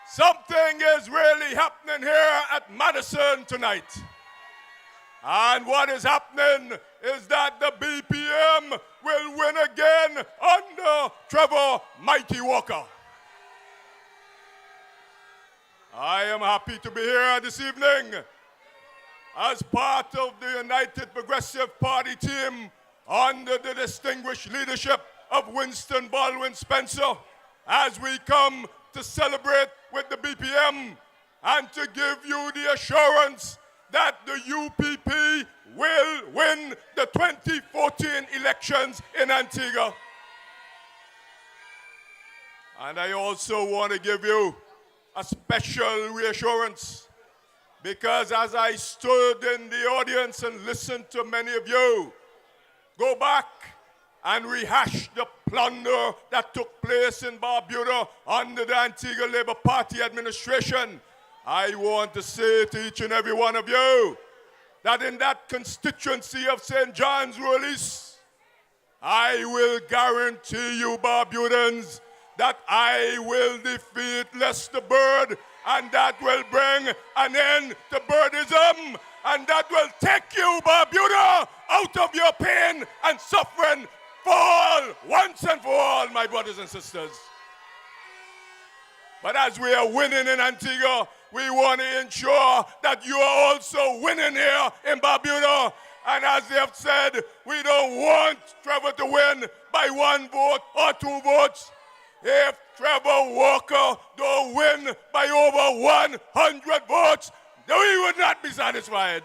Something is really happening here at Madison tonight. And what is happening is that the BPM will win again under Trevor Mighty Walker. I am happy to be here this evening as part of the United Progressive Party team under the distinguished leadership of Winston Baldwin Spencer as we come to celebrate with the BPM and to give you the assurance that the UPP will win the 2014 elections in Antigua. And I also want to give you a special reassurance because as I stood in the audience and listened to many of you go back and rehash the plunder that took place in Barbuda under the Antigua Labour Party administration, I want to say to each and every one of you that in that constituency of St. John's Release, I will guarantee you, Barbudans, that I will defeat Lester Bird, and that will bring an end to Birdism, and that will take you, Barbuda, out of your pain and suffering for all, once and for all, my brothers and sisters. But as we are winning in Antigua, we want to ensure that you are also winning here in Barbuda. And as they have said, we don't want Trevor to win by 1 vote or 2 votes. If Trevor Walker don't win by over 100 votes, we would not be satisfied.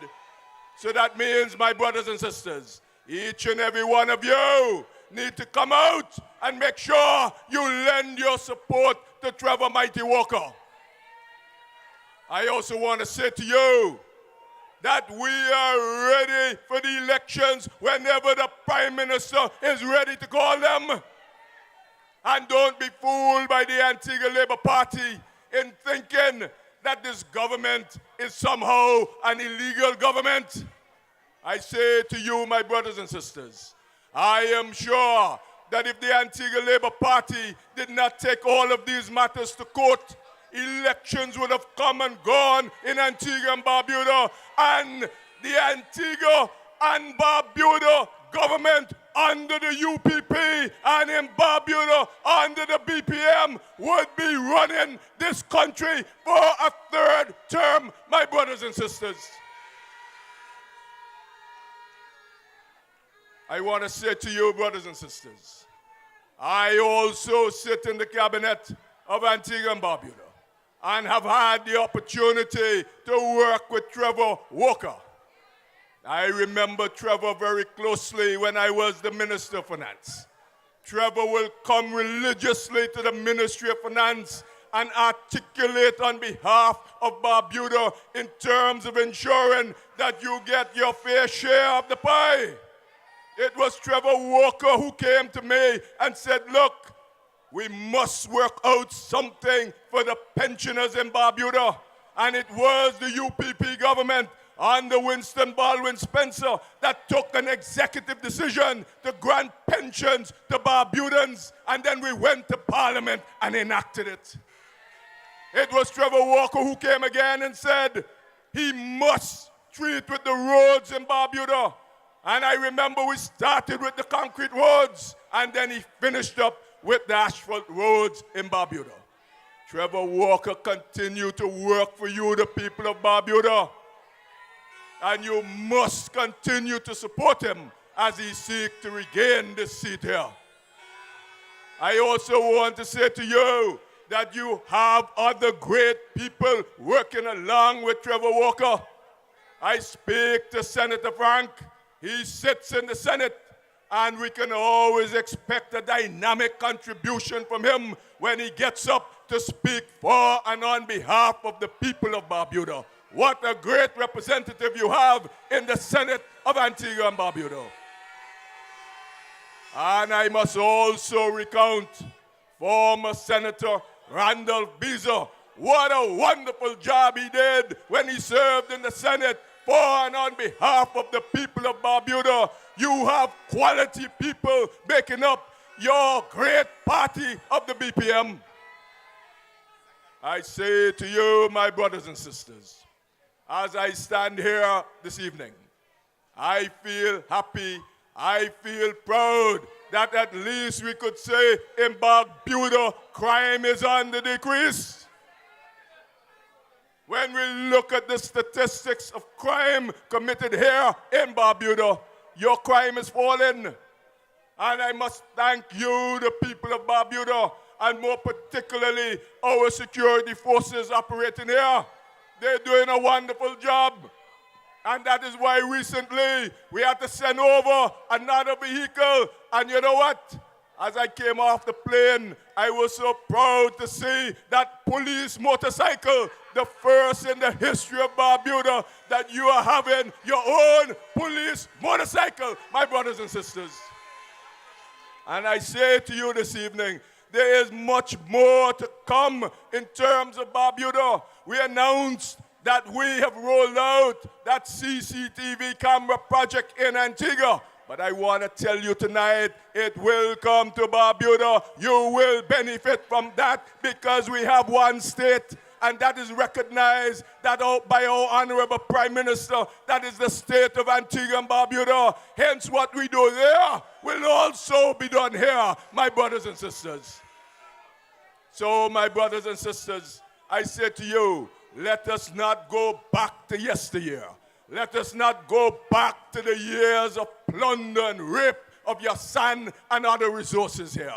So that means, my brothers and sisters, each and every one of you need to come out and make sure you lend your support to Trevor Mighty Walker. I also want to say to you that we are ready for the elections whenever the Prime Minister is ready to call them. And don't be fooled by the Antigua Labour Party in thinking that this government is somehow an illegal government. I say to you, my brothers and sisters, I am sure that if the Antigua Labour Party did not take all of these matters to court, elections would have come and gone in Antigua and Barbuda, and the Antigua and Barbuda government under the UPP and in Barbuda under the BPM would be running this country for a 3rd term, my brothers and sisters. I want to say to you, brothers and sisters, I also sit in the cabinet of Antigua and Barbuda and have had the opportunity to work with Trevor Walker. I remember Trevor very closely when I was the Minister of Finance. Trevor will come religiously to the Ministry of Finance and articulate on behalf of Barbuda in terms of ensuring that you get your fair share of the pie. It was Trevor Walker who came to me and said, look, we must work out something for the pensioners in Barbuda. And it was the UPP government under Winston Baldwin Spencer that took an executive decision to grant pensions to Barbudans, and then we went to Parliament and enacted it. It was Trevor Walker who came again and said he must treat with the roads in Barbuda. And I remember we started with the concrete roads, and then he finished up with the asphalt roads in Barbuda. Trevor Walker continued to work for you, the people of Barbuda. And you must continue to support him as he seeks to regain this seat here. I also want to say to you that you have other great people working along with Trevor Walker. I speak to Senator Frank. He sits in the Senate, and we can always expect a dynamic contribution from him when he gets up to speak for and on behalf of the people of Barbuda. What a great representative you have in the Senate of Antigua and Barbuda. And I must also recount former Senator Randolph Beezer. What a wonderful job he did when he served in the Senate for and on behalf of the people of Barbuda. You have quality people making up your great party of the BPM. I say to you, my brothers and sisters, as I stand here this evening, I feel happy, I feel proud that at least we could say in Barbuda, crime is on the decrease. When we look at the statistics of crime committed here in Barbuda, your crime is falling. And I must thank you, the people of Barbuda, and more particularly our security forces operating here. They're doing a wonderful job. And that is why recently we had to send over another vehicle. And you know what? As I came off the plane, I was so proud to see that police motorcycle, the first in the history of Barbuda, that you are having your own police motorcycle, my brothers and sisters. And I say to you this evening, there is much more to come in terms of Barbuda. We announced that we have rolled out that CCTV camera project in Antigua. But I want to tell you tonight, it will come to Barbuda. You will benefit from that because we have one state, and that is recognized by our Honorable Prime Minister. That is the state of Antigua and Barbuda. Hence, what we do there will also be done here, my brothers and sisters. So, my brothers and sisters, I say to you, let us not go back to yesteryear. Let us not go back to the years of plunder and rape of your sand and other resources here.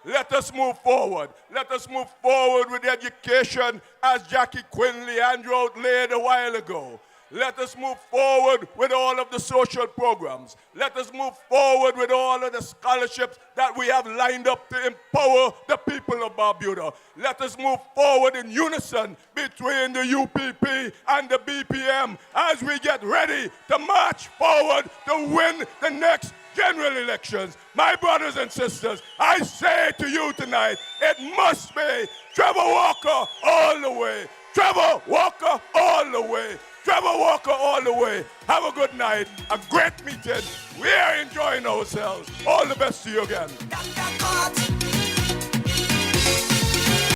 Let us move forward. Let us move forward with education as Jackie Quinley Andrew outlaid a while ago. Let us move forward with all of the social programs. Let us move forward with all of the scholarships that we have lined up to empower the people of Barbuda. Let us move forward in unison between the UPP and the BPM as we get ready to march forward to win the next general elections. My brothers and sisters, I say to you tonight, it must be Trevor Walker all the way. Trevor Walker all the way. Trevor Walker all the way. Have a good night. A great meeting. We are enjoying ourselves. All the best to you again.